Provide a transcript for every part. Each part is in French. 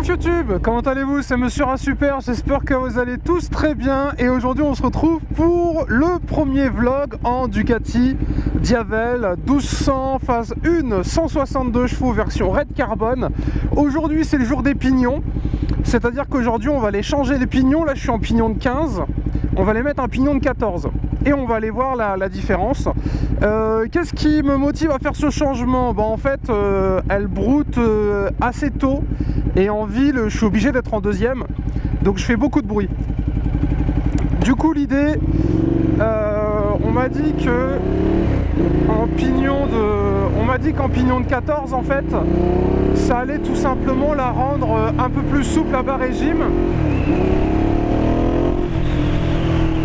Coucou YouTube, comment allez-vous? C'est Monsieur Super, j'espère que vous allez tous très bien. Et aujourd'hui on se retrouve pour le premier vlog en Ducati Diavel 1200 phase 1 162 chevaux version Red Carbone. Aujourd'hui c'est le jour des pignons, c'est-à-dire qu'aujourd'hui on va aller changer les pignons. Là je suis en pignon de 15, on va les mettre un pignon de 14 et on va aller voir la différence. Qu'est-ce qui me motive à faire ce changement? En fait elle broute assez tôt et en ville je suis obligé d'être en deuxième, donc je fais beaucoup de bruit. Du coup l'idée, on m'a dit que en pignon de 14 en fait ça allait tout simplement la rendre un peu plus souple à bas régime.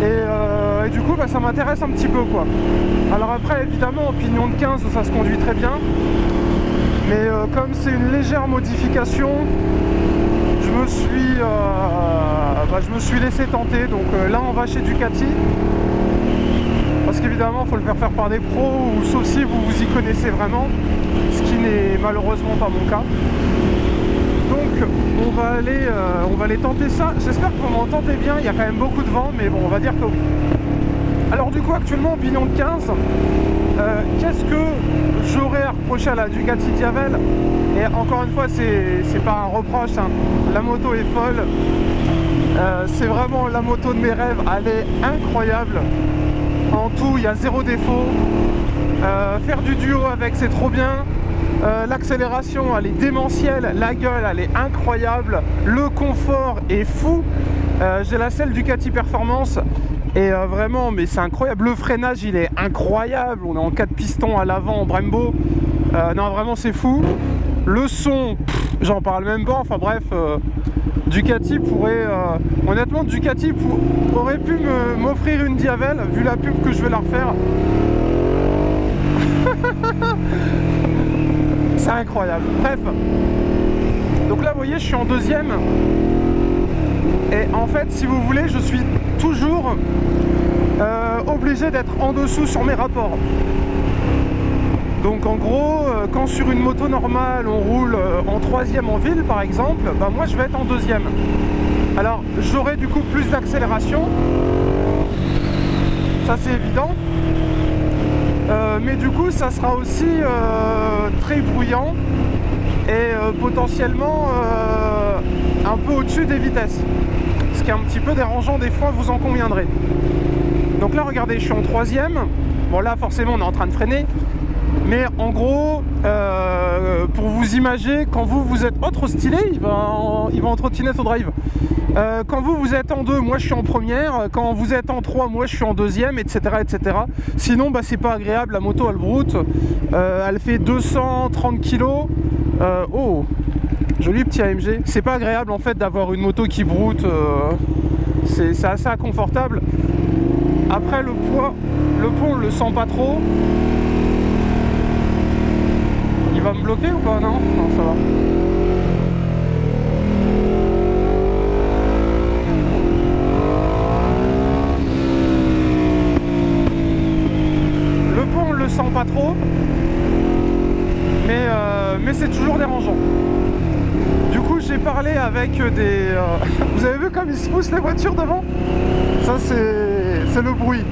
Et du coup ça m'intéresse un petit peu quoi. Alors après évidemment en pignon de 15 ça se conduit très bien, mais comme c'est une légère modification, je me suis laissé tenter. Donc là on va chez Ducati, parce qu'évidemment il faut le faire par des pros, ou sauf si vous y connaissez vraiment, ce qui n'est malheureusement pas mon cas. Donc on va aller tenter ça. J'espère que vous m'entendez bien, il y a quand même beaucoup de vent, mais bon on va dire que oui. Alors du coup actuellement en pignon de 15, qu'est-ce que j'aurais à reprocher à la Ducati Diavel? Et encore une fois c'est pas un reproche, hein. La moto est folle, c'est vraiment la moto de mes rêves, elle est incroyable. En tout il y a zéro défaut, faire du duo avec c'est trop bien. L'accélération elle est démentielle, la gueule elle est incroyable, le confort est fou. J'ai la selle Ducati Performance et vraiment mais c'est incroyable, le freinage il est incroyable, on est en 4 pistons à l'avant en Brembo, non vraiment c'est fou. Le son, j'en parle même pas, enfin bref, Ducati pourrait, honnêtement Ducati aurait pu m'offrir une Diavel, vu la pub que je vais leur faire. C'est incroyable. Bref, donc là vous voyez je suis en deuxième, et en fait si vous voulez je suis toujours obligé d'être en dessous sur mes rapports. Donc en gros quand sur une moto normale on roule en troisième en ville par exemple, moi je vais être en deuxième. Alors j'aurai du coup plus d'accélération, ça c'est évident. Mais du coup ça sera aussi très bruyant et potentiellement un peu au-dessus des vitesses, ce qui est un petit peu dérangeant des fois, vous en conviendrez. Donc là regardez je suis en troisième, bon là forcément on est en train de freiner, mais en gros pour vous imaginer, quand vous êtes trop stylé, il va en trottinette au drive. Quand vous êtes en 2, moi je suis en première. Quand vous êtes en 3, moi je suis en deuxième, etc. etc. Sinon c'est pas agréable, la moto elle broute, elle fait 230 kg. Oh, joli petit AMG. C'est pas agréable en fait d'avoir une moto qui broute, c'est assez inconfortable. Après le poids, le pont on le sent pas trop. Il va me bloquer ou pas? Non, ça va. Sent pas trop, mais c'est toujours dérangeant. Du coup j'ai parlé avec des vous avez vu comme ils se poussent les voitures devant? Ça c'est le bruit.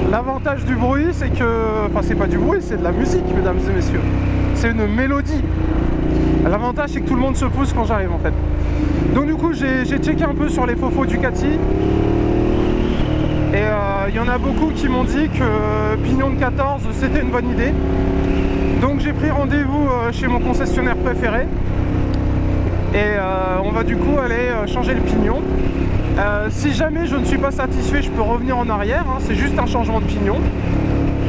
L'avantage du bruit c'est que, enfin c'est pas du bruit, c'est de la musique mesdames et messieurs, c'est une mélodie. L'avantage c'est que tout le monde se pousse quand j'arrive en fait. Donc du coup j'ai checké un peu sur les fofos Ducati. Et il y en a beaucoup qui m'ont dit que pignon de 14 c'était une bonne idée. Donc j'ai pris rendez-vous chez mon concessionnaire préféré. Et on va du coup aller changer le pignon. Si jamais je ne suis pas satisfait, je peux revenir en arrière, hein, c'est juste un changement de pignon.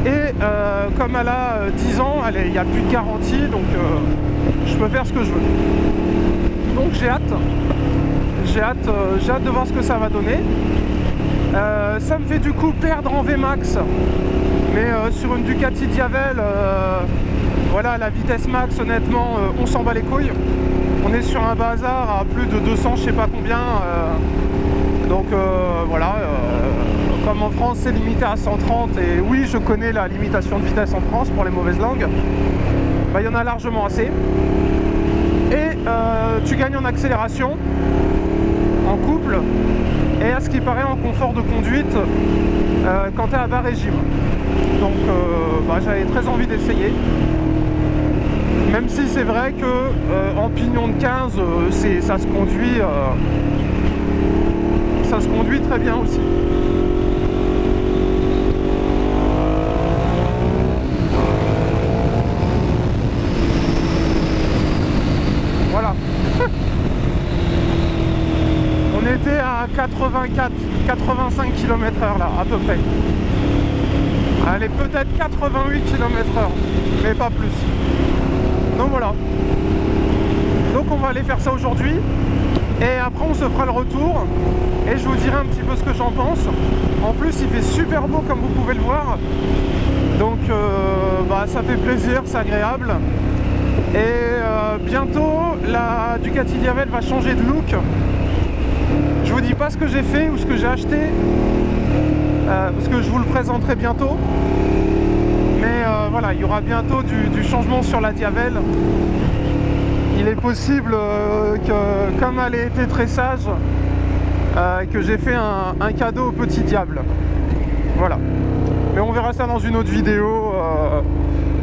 Et comme elle a 10 ans, il n'y a plus de garantie, donc je peux faire ce que je veux. Donc j'ai hâte de voir ce que ça va donner. Ça me fait du coup perdre en Vmax, mais sur une Ducati Diavel, voilà, la vitesse max honnêtement on s'en bat les couilles. On est sur un bazar à plus de 200 je sais pas combien, donc voilà, comme en France c'est limité à 130, et oui je connais la limitation de vitesse en France pour les mauvaises langues, il y en a largement assez. Et tu gagnes en accélération, en couple, et à ce qui paraît en confort de conduite quand tu es à bas régime. Donc j'avais très envie d'essayer. Même si c'est vrai que en pignon de 15, ça se conduit très bien aussi. Voilà. On était à 85 km/h là, à peu près. Allez, peut-être 88 km/h, mais pas plus. Donc voilà. Donc on va aller faire ça aujourd'hui. Et après on se fera le retour. Et je vous dirai un petit peu ce que j'en pense. En plus il fait super beau comme vous pouvez le voir. Donc ça fait plaisir, c'est agréable. Et bientôt la Ducati Diavel va changer de look. Je vous dis pas ce que j'ai fait ou ce que j'ai acheté. Parce que je vous le présenterai bientôt. Mais voilà, il y aura bientôt du changement sur la Diavel. Il est possible que, comme elle a été très sage, que j'ai fait un cadeau au petit diable. Voilà. Mais on verra ça dans une autre vidéo.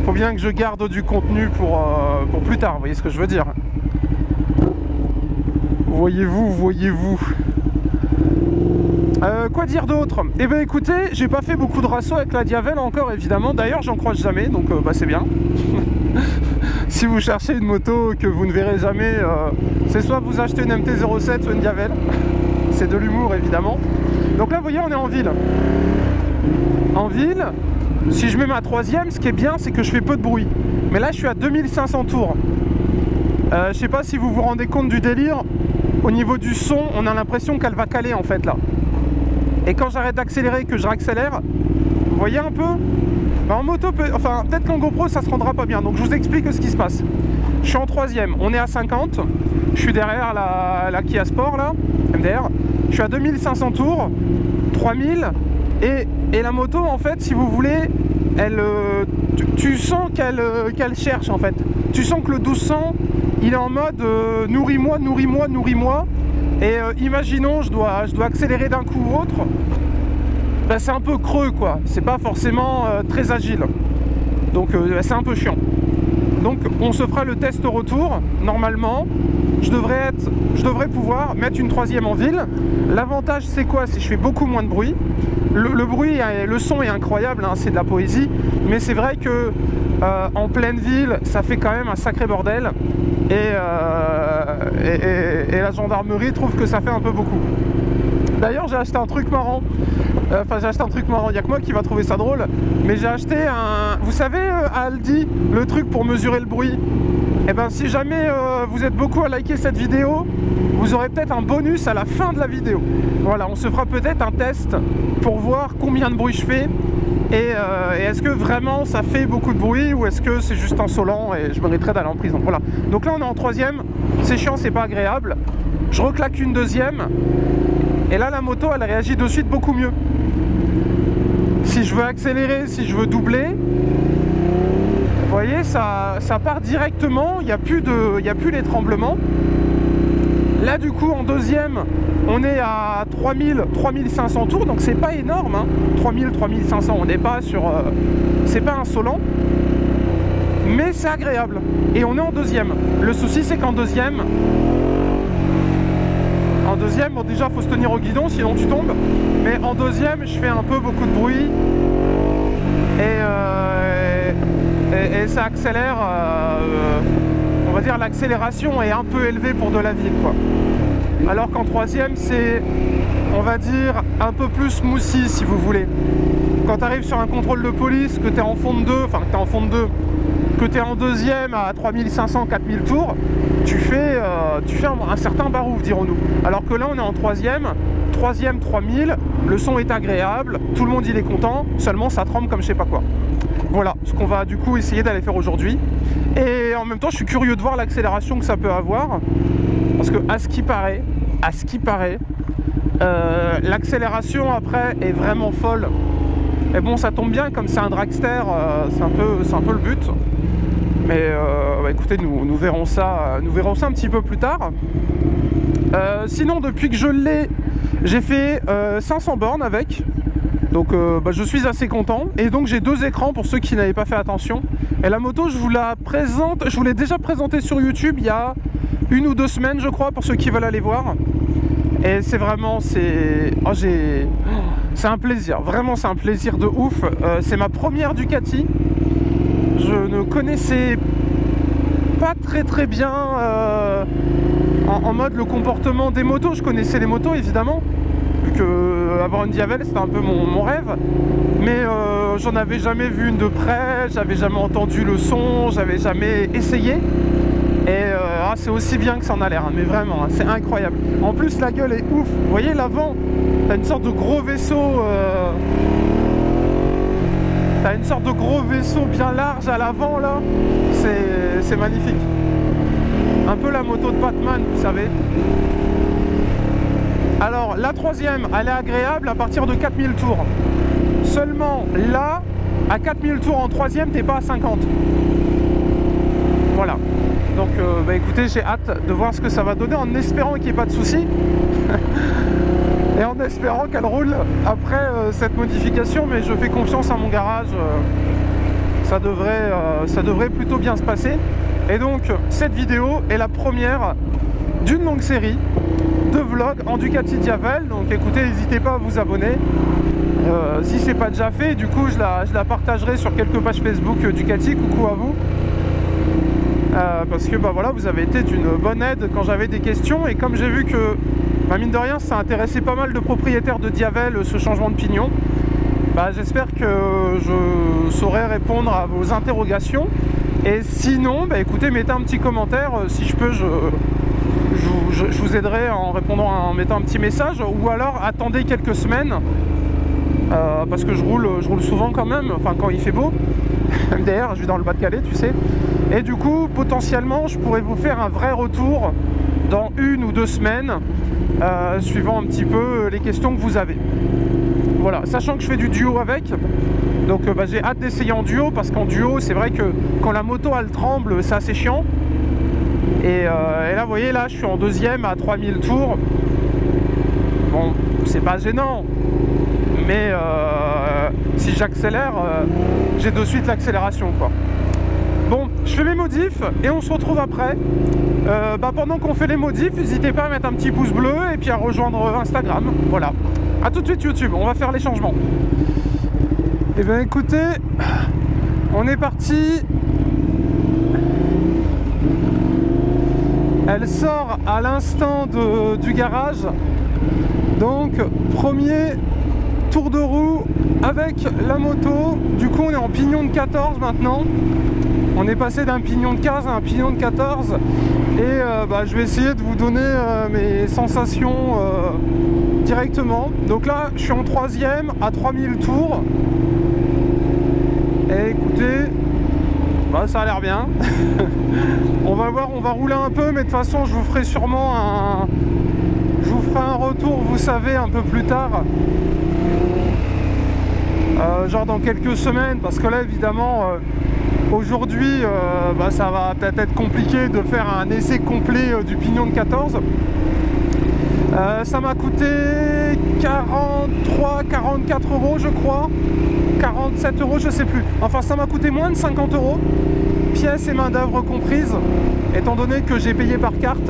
Faut bien que je garde du contenu pour plus tard, vous voyez ce que je veux dire. Voyez-vous. Quoi dire d'autre? Eh bien écoutez, j'ai pas fait beaucoup de rassos avec la Diavel encore évidemment. D'ailleurs j'en croise jamais, donc c'est bien. Si vous cherchez une moto que vous ne verrez jamais, c'est soit vous achetez une MT-07 ou une Diavel. C'est de l'humour évidemment. Donc là vous voyez on est en ville. En ville, si je mets ma troisième, ce qui est bien c'est que je fais peu de bruit. Mais là je suis à 2500 tours. Je sais pas si vous vous rendez compte du délire. Au niveau du son, on a l'impression qu'elle va caler en fait là. Et quand j'arrête d'accélérer, que je réaccélère, vous voyez un peu, en moto, peut-être qu'en GoPro ça se rendra pas bien. Donc je vous explique ce qui se passe. Je suis en troisième, on est à 50. Je suis derrière la Kia Sport là, MDR. Je suis à 2500 tours, 3000. Et la moto en fait, si vous voulez, tu sens qu'elle cherche en fait. Tu sens que le 1200, il est en mode nourris-moi. Et imaginons, je dois accélérer d'un coup ou autre. Ben, c'est un peu creux quoi. C'est pas forcément très agile. Donc c'est un peu chiant. Donc on se fera le test au retour. Normalement, je devrais pouvoir mettre une troisième en ville. L'avantage c'est quoi? C'est que je fais beaucoup moins de bruit. Le bruit, le son est incroyable, hein, c'est de la poésie. Mais c'est vrai que en pleine ville, ça fait quand même un sacré bordel. Et la gendarmerie trouve que ça fait un peu beaucoup. D'ailleurs j'ai acheté un truc marrant. Il n'y a que moi qui va trouver ça drôle. Mais j'ai acheté vous savez à Aldi, le truc pour mesurer le bruit. Et ben si jamais vous êtes beaucoup à liker cette vidéo, vous aurez peut-être un bonus à la fin de la vidéo. Voilà, on se fera peut-être un test pour voir combien de bruit je fais. Et est-ce que vraiment ça fait beaucoup de bruit ou est-ce que c'est juste insolent et je mériterais d'aller en prison. Voilà. Donc là on est en troisième, c'est chiant, c'est pas agréable. Je reclaque une deuxième. Et là la moto elle réagit de suite beaucoup mieux. Si je veux accélérer, si je veux doubler, vous voyez ça part directement, il n'y a plus les tremblements. Là du coup en deuxième on est à 3500 tours, donc c'est pas énorme hein. 3500, on n'est pas sur c'est pas insolent, mais c'est agréable. Et on est en deuxième. Le souci c'est qu'en deuxième, bon déjà faut se tenir au guidon sinon tu tombes. Mais en deuxième je fais un peu beaucoup de bruit. Et ça accélère, on va dire l'accélération est un peu élevée pour de la ville quoi. Alors qu'en troisième c'est, on va dire, un peu plus moussi si vous voulez. Quand tu arrives sur un contrôle de police, que tu es en fond de 2, que tu es en deuxième à 3500, 4000 tours, tu fais un certain barouf dirons-nous. Alors que là on est en troisième 3000, le son est agréable, tout le monde il est content, seulement ça tremble comme je sais pas quoi. Voilà ce qu'on va du coup essayer d'aller faire aujourd'hui. Et en même temps je suis curieux de voir l'accélération que ça peut avoir. Parce que à ce qui paraît, l'accélération après est vraiment folle. Et bon ça tombe bien comme c'est un dragster, c'est un peu le but. Mais bah, écoutez, nous verrons ça un petit peu plus tard. Sinon, depuis que je l'ai, j'ai fait 500 bornes avec. Donc bah, je suis assez content. Et donc j'ai 2 écrans pour ceux qui n'avaient pas fait attention. Et la moto, je vous la présente, je vous l'ai déjà présentée sur YouTube il y a 1 ou 2 semaines, je crois, pour ceux qui veulent aller voir. Et c'est vraiment, c'est un plaisir, vraiment c'est un plaisir de ouf. C'est ma première Ducati. Je ne connaissais pas très bien en mode le comportement des motos. Je connaissais les motos évidemment, vu que avoir une Diavel c'était un peu mon rêve. Mais j'en avais jamais vu une de près, j'avais jamais entendu le son, j'avais jamais essayé. Et c'est aussi bien que ça en a l'air, hein, mais vraiment, hein, c'est incroyable. En plus la gueule est ouf, vous voyez l'avant, t'as une sorte de gros vaisseau, bien large à l'avant là, c'est magnifique. Un peu la moto de Batman, vous savez. Alors la troisième, elle est agréable à partir de 4000 tours. Seulement là, à 4000 tours en troisième, t'es pas à 50. Voilà. Donc bah écoutez, j'ai hâte de voir ce que ça va donner, en espérant qu'il n'y ait pas de soucis. Et en espérant qu'elle roule après cette modification, mais je fais confiance à mon garage. Ça devrait plutôt bien se passer. Et donc cette vidéo est la première d'une longue série de vlogs en Ducati Diavel. Donc écoutez, n'hésitez pas à vous abonner si c'est pas déjà fait. Du coup je la partagerai sur quelques pages Facebook Ducati. Coucou à vous. Parce que bah voilà, vous avez été d'une bonne aide quand j'avais des questions, et comme j'ai vu que bah, mine de rien ça intéressait pas mal de propriétaires de Diavel ce changement de pignon, bah, j'espère que je saurai répondre à vos interrogations. Et sinon bah, écoutez, mettez un petit commentaire, si je peux je vous aiderai en répondant, en mettant un petit message, ou alors attendez quelques semaines parce que je roule souvent quand même, enfin quand il fait beau. D'ailleurs, je suis dans le Pas-de-Calais, tu sais. Et du coup, potentiellement, je pourrais vous faire un vrai retour dans 1 ou 2 semaines, suivant un petit peu les questions que vous avez. Voilà, sachant que je fais du duo avec, donc bah, j'ai hâte d'essayer en duo, parce qu'en duo, c'est vrai que quand la moto elle tremble, c'est assez chiant. Et là, vous voyez, là, je suis en deuxième à 3000 tours. Bon, c'est pas gênant. Mais si j'accélère, j'ai de suite l'accélération, quoi. Bon, je fais mes modifs et on se retrouve après. Bah, pendant qu'on fait les modifs, n'hésitez pas à mettre un petit pouce bleu et puis à rejoindre Instagram. Voilà. A tout de suite YouTube, on va faire les changements. Et bien écoutez, on est parti. Elle sort à l'instant du garage. Donc premier tour de roue avec la moto. Du coup on est en pignon de 14 maintenant. On est passé d'un pignon de 15 à un pignon de 14. Et bah, je vais essayer de vous donner mes sensations directement. Donc là je suis en troisième à 3000 tours. Et écoutez, bah, ça a l'air bien. On va voir, on va rouler un peu, mais de toute façon je vous ferai sûrement un retour, vous savez, un peu plus tard, genre dans quelques semaines, parce que là évidemment aujourd'hui bah, ça va peut-être être compliqué de faire un essai complet du pignon de 14. Ça m'a coûté 44 euros je crois, 47 euros je sais plus, enfin ça m'a coûté moins de 50 euros, pièces et main d'œuvre comprises, étant donné que j'ai payé par carte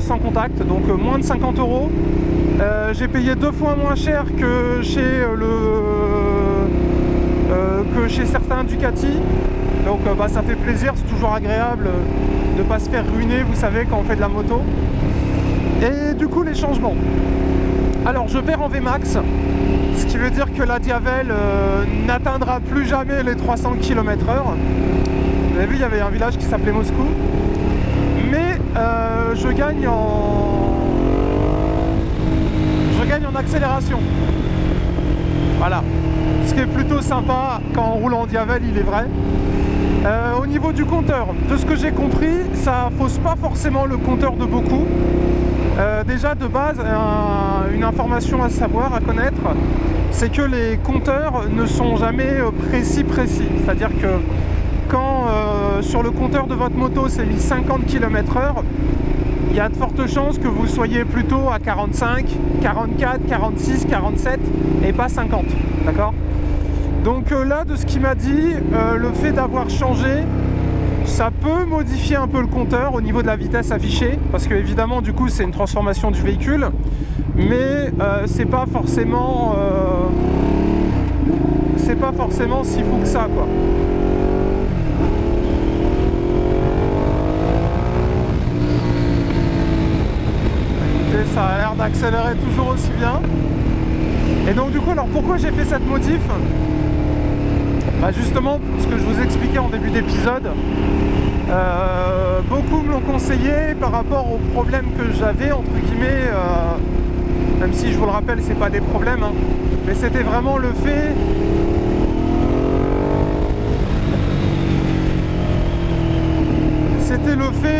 sans contact, donc moins de 50 euros. J'ai payé 2 fois moins cher que chez certains Ducati, donc bah, ça fait plaisir, c'est toujours agréable de ne pas se faire ruiner, vous savez, quand on fait de la moto. Et du coup les changements, alors je perds en Vmax, ce qui veut dire que la Diavel n'atteindra plus jamais les 300 km/h. Vous avez vu, il y avait un village qui s'appelait Moscou. Mais je gagne en accélération. Voilà. Ce qui est plutôt sympa quand on roule en Diavel, il est vrai. Au niveau du compteur, de ce que j'ai compris, ça fausse pas forcément le compteur de beaucoup. Déjà de base, une information à savoir, à connaître, c'est que les compteurs ne sont jamais précis. C'est-à-dire que quand sur le compteur de votre moto c'est mis 50 km/h, il y a de fortes chances que vous soyez plutôt à 45, 44, 46, 47 et pas 50, d'accord? Donc là, de ce qu'il m'a dit, le fait d'avoir changé, ça peut modifier un peu le compteur au niveau de la vitesse affichée, parce que évidemment du coup c'est une transformation du véhicule, mais c'est pas forcément si fou que ça, quoi. Écoutez, ça a l'air d'accélérer toujours aussi bien. Et donc du coup, alors pourquoi j'ai fait cette modif? Bah justement, ce que je vous expliquais en début d'épisode, beaucoup me l'ont conseillé par rapport aux problèmes que j'avais, entre guillemets, même si je vous le rappelle, c'est pas des problèmes, hein, mais c'était vraiment le fait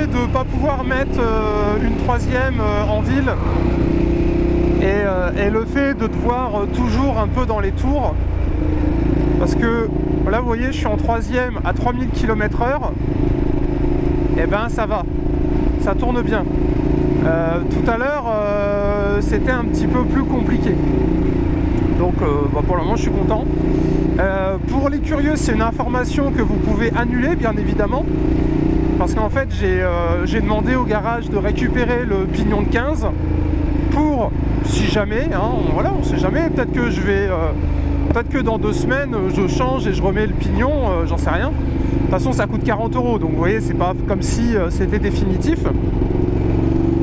de ne pas pouvoir mettre une troisième en ville et le fait de devoir toujours un peu dans les tours, parce que là vous voyez je suis en troisième à 3000 km/h, et ben ça va, ça tourne bien. Tout à l'heure c'était un petit peu plus compliqué, donc bah, pour le moment je suis content. Pour les curieux, c'est une information que vous pouvez annuler bien évidemment, parce qu'en fait j'ai demandé au garage de récupérer le pignon de 15 pour, si jamais, hein, voilà, on sait jamais, peut-être que je vais peut-être que dans 2 semaines je change et je remets le pignon, j'en sais rien. De toute façon ça coûte 40 €, donc vous voyez c'est pas comme si c'était définitif,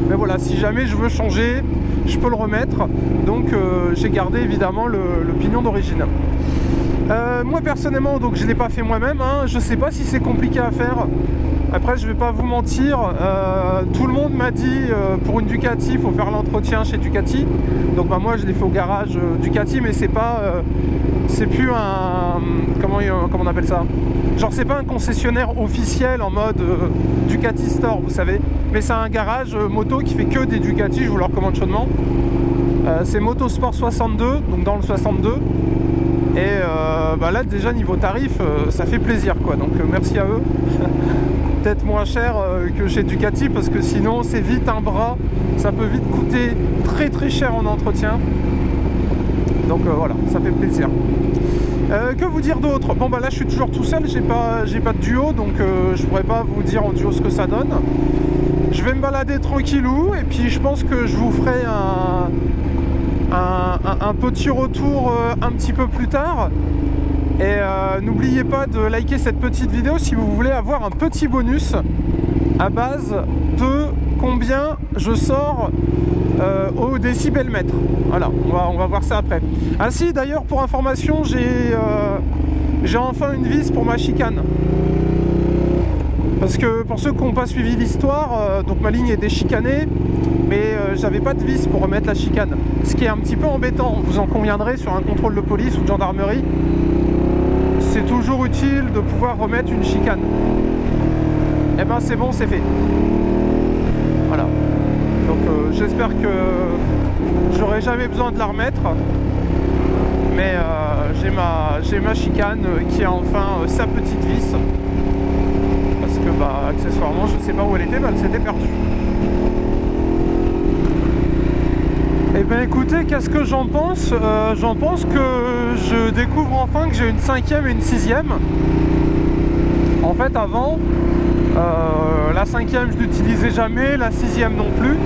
mais voilà, si jamais je veux changer je peux le remettre, donc j'ai gardé évidemment le pignon d'origine. Moi personnellement, donc je ne l'ai pas fait moi-même, hein. Je sais pas si c'est compliqué à faire. Après je vais pas vous mentir, tout le monde m'a dit pour une Ducati il faut faire l'entretien chez Ducati, donc bah, moi je l'ai fait au garage Ducati, mais c'est pas c'est plus un comment on appelle ça, genre c'est pas un concessionnaire officiel en mode Ducati Store, vous savez, mais c'est un garage moto qui fait que des Ducati, je vous le recommande chaudement. C'est Motosport 62, donc dans le 62. Et bah là déjà niveau tarif ça fait plaisir quoi, donc merci à eux. Peut-être moins cher que chez Ducati, parce que sinon c'est vite un bras, ça peut vite coûter très très cher en entretien, donc voilà, ça fait plaisir. Que vous dire d'autre? Bon bah là je suis toujours tout seul, j'ai pas de duo, donc je pourrais pas vous dire en duo ce que ça donne. Je vais me balader tranquillou et puis je pense que je vous ferai un petit retour un petit peu plus tard. Et n'oubliez pas de liker cette petite vidéo si vous voulez avoir un petit bonus à base de combien je sors au décibelmètre. Voilà, on va voir ça après. Ainsi d'ailleurs, pour information, j'ai enfin une vis pour ma chicane. Parce que pour ceux qui n'ont pas suivi l'histoire, donc ma ligne est déchicanée, mais j'avais pas de vis pour remettre la chicane. Ce qui est un petit peu embêtant, vous en conviendrez, sur un contrôle de police ou de gendarmerie. C'est toujours utile de pouvoir remettre une chicane. Et ben c'est bon, c'est fait. Voilà. Donc j'espère que j'aurai jamais besoin de la remettre. Mais j'ai ma chicane qui a enfin sa petite vis. Parce que bah accessoirement je sais pas où elle était, mais elle s'était perdue. Et ben écoutez, qu'est-ce que j'en pense? J'en pense que je découvre enfin que j'ai une 5e et une 6e. En fait avant, la 5e je l'utilisais jamais, la 6e non plus.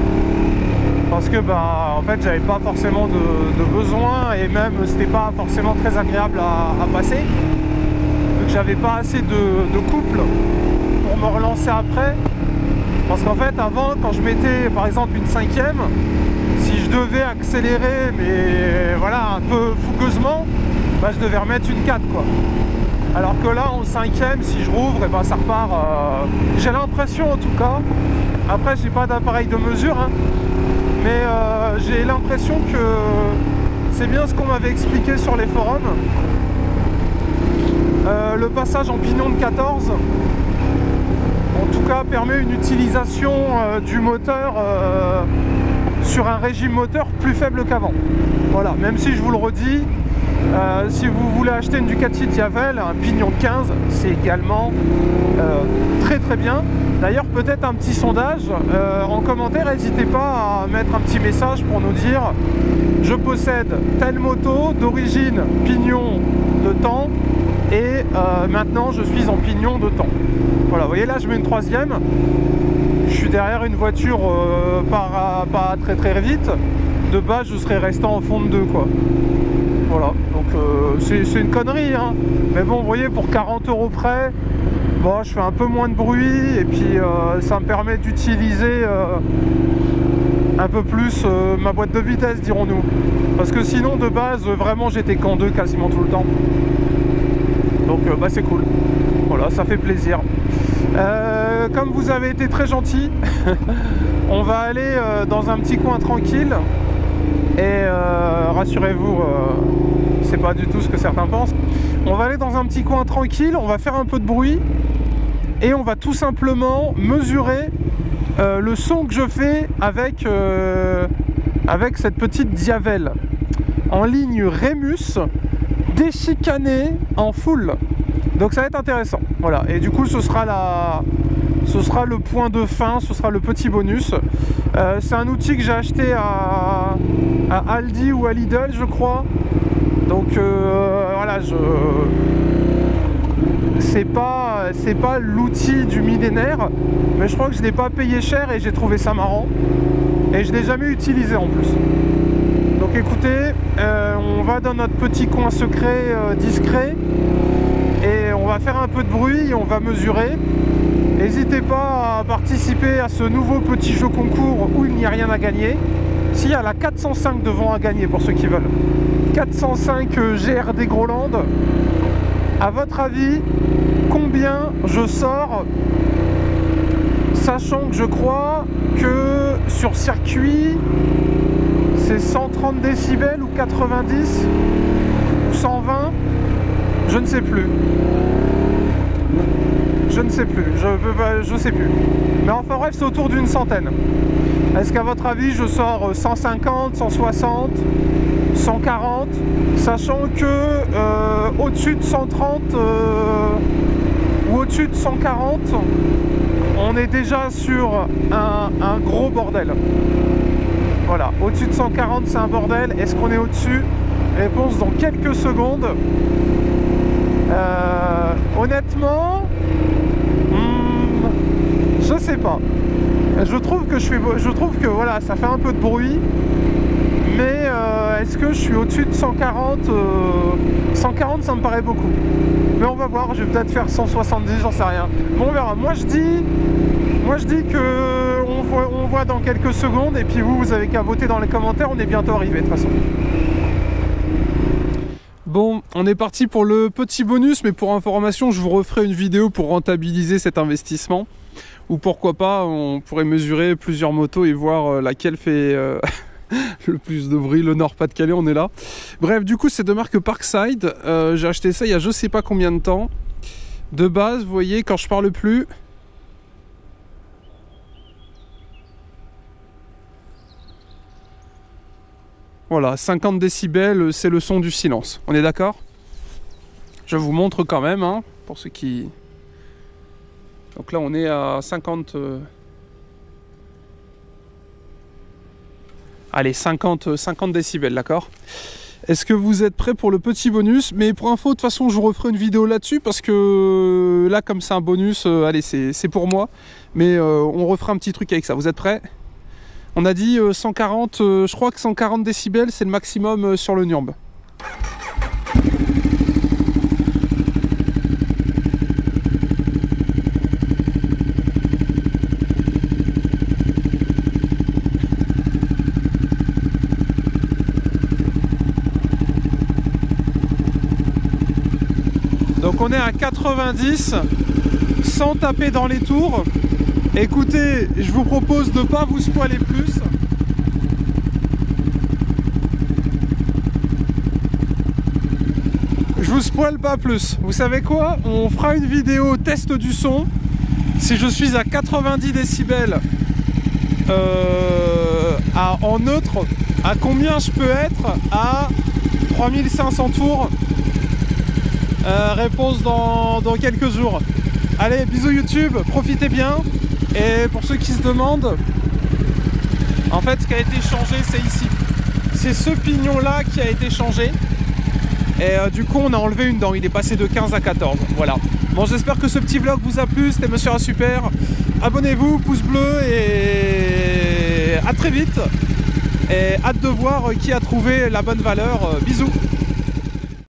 Parce que bah en fait j'avais pas forcément de besoin, et même c'était pas forcément très agréable à passer. Donc j'avais pas assez de couple pour me relancer après. Parce qu'en fait avant, quand je mettais par exemple une 5e, si je devais accélérer, mais voilà, un peu fougueusement, bah, je devais remettre une 4 quoi. Alors que là en 5e, si je rouvre, et bah, ça repart. J'ai l'impression en tout cas, après j'ai pas d'appareil de mesure, hein, mais j'ai l'impression que c'est bien ce qu'on m'avait expliqué sur les forums. Le passage en pignon de 14 en tout cas permet une utilisation du moteur sur un régime moteur plus faible qu'avant. Voilà, même si je vous le redis, Si vous voulez acheter une Ducati Diavel, un pignon de 15, c'est également très très bien. D'ailleurs, peut-être un petit sondage en commentaire, n'hésitez pas à mettre un petit message pour nous dire je possède telle moto d'origine pignon de temps et maintenant je suis en pignon de temps. Voilà, vous voyez là je mets une troisième, je suis derrière une voiture pas très très vite. De base je serais resté en fond de 2 quoi. Voilà, donc c'est une connerie hein. Mais bon, vous voyez, pour 40 € près, bon, je fais un peu moins de bruit et puis ça me permet d'utiliser un peu plus ma boîte de vitesse, dirons-nous. Parce que sinon, de base, vraiment, j'étais qu'en 2 quasiment tout le temps. Donc, bah, c'est cool. Voilà, ça fait plaisir. Comme vous avez été très gentil, on va aller dans un petit coin tranquille. Et rassurez-vous, c'est pas du tout ce que certains pensent. On va aller dans un petit coin tranquille, on va faire un peu de bruit et on va tout simplement mesurer le son que je fais avec cette petite Diavel en ligne Remus déchicanée en full. Donc ça va être intéressant. Voilà, et du coup ce sera le point de fin, ce sera le petit bonus. C'est un outil que j'ai acheté à Aldi ou à Lidl, je crois. Donc voilà, c'est pas l'outil du millénaire, mais je crois que je l'ai pas payé cher et j'ai trouvé ça marrant. Et je l'ai jamais utilisé en plus. Donc écoutez, on va dans notre petit coin secret discret et on va faire un peu de bruit et on va mesurer. N'hésitez pas à participer à ce nouveau petit jeu concours où il n'y a rien à gagner. S'il y a la 405 devant à gagner pour ceux qui veulent. 405 GRD Groland. À votre avis, combien je sors, sachant que je crois que sur circuit, c'est 130 décibels ou 90 ou 120, je ne sais plus. Je ne sais plus, je sais plus. Mais enfin bref, c'est autour d'une centaine. Est-ce qu'à votre avis, je sors 150, 160, 140, sachant que au-dessus de 130 ou au-dessus de 140, on est déjà sur un gros bordel. Voilà, au-dessus de 140, c'est un bordel. Est-ce qu'on est au-dessus? Réponse dans quelques secondes. Honnêtement, je sais pas. Je trouve que voilà, ça fait un peu de bruit, mais est-ce que je suis au-dessus de 140? 140, ça me paraît beaucoup. Mais on va voir. Je vais peut-être faire 170, j'en sais rien. Bon, on verra. Moi, je dis que on voit dans quelques secondes, et puis vous avez qu'à voter dans les commentaires. On est bientôt arrivé de toute façon. Bon, on est parti pour le petit bonus, mais pour information, je vous referai une vidéo pour rentabiliser cet investissement. Ou pourquoi pas, on pourrait mesurer plusieurs motos et voir laquelle fait le plus de bruit. Le Nord-Pas-de-Calais, on est là. Bref, du coup, c'est de marque Parkside. J'ai acheté ça il y a je sais pas combien de temps. De base, vous voyez, quand je parle plus... Voilà, 50 décibels, c'est le son du silence. On est d'accord? Je vous montre quand même, hein, pour ceux qui... Donc là, on est à 50... Allez, 50 décibels, d'accord? Est-ce que vous êtes prêts pour le petit bonus? Mais pour info, de toute façon, je vous referai une vidéo là-dessus, parce que là, comme c'est un bonus, allez, c'est pour moi. Mais on refera un petit truc avec ça. Vous êtes prêts? On a dit 140, je crois que 140 décibels, c'est le maximum sur le Nürb. Donc on est à 90, sans taper dans les tours. Écoutez, je vous propose de ne pas vous spoiler plus. Je vous spoile pas plus. Vous savez quoi? On fera une vidéo test du son. Si je suis à 90 décibels en neutre, à combien je peux être à 3500 tours. Réponse dans quelques jours. Allez, bisous YouTube, profitez bien. Et pour ceux qui se demandent, en fait ce qui a été changé c'est ici. C'est ce pignon là qui a été changé. Et du coup on a enlevé une dent, il est passé de 15 à 14. Voilà. Bon, j'espère que ce petit vlog vous a plu, c'était Monsieur A Super. Abonnez-vous, pouce bleu et à très vite. Et hâte de voir qui a trouvé la bonne valeur. Bisous.